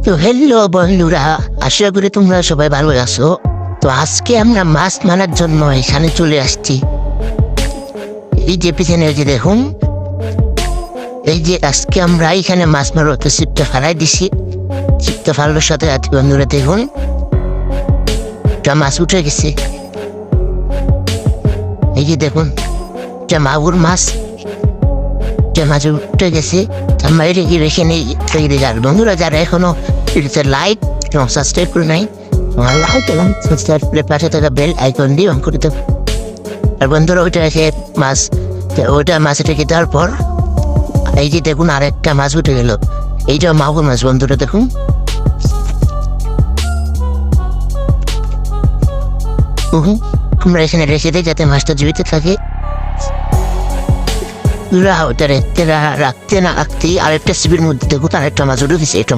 তো হ্যালো বন্ধুরা, আশা করি তোমরা সবাই ভালো আছো। তো আজকে আমরা মাছ মারার জন্য এখানে চলে আসছি। এই যে পিছনে যে দেখুন, এই যে আজকে আমরা এখানে মাছ মারতে ছিপটা ফেলাই দিছি। ছিপটা ফেলার সাথে সাথে বন্ধুরা দেখুন, একটা মাছ উঠে গেছে। এই যে দেখুন, একটা মাগুর মাছ, একটা মাছ উঠে গেছে। আমরা এটাকে রেখে নেই। বন্ধুরা যারা এখনো লাইক এবং সাবস্ক্রাইব করে নাই, লাইক এবং সাবস্ক্রাইব করে পাশে থাকা বেল আইকন দিয়ে অন করে দেবো। আর বন্ধুরা ওইটা রেখে মাছ, ওইটা মাছ রেখে দেওয়ার পর এই যে দেখুন আরেকটা মাছ উঠে গেল। এইটা মাগুর মাছ বন্ধুরা দেখুন। আমরা এখানে রেখে দিই যাতে মাছটা জীবিত থাকে। ওটা রাখতে না রাখতেই আরেকটা সিবির মধ্যে দেখুন আরেকটা মাছ উঠে গেছে। এটা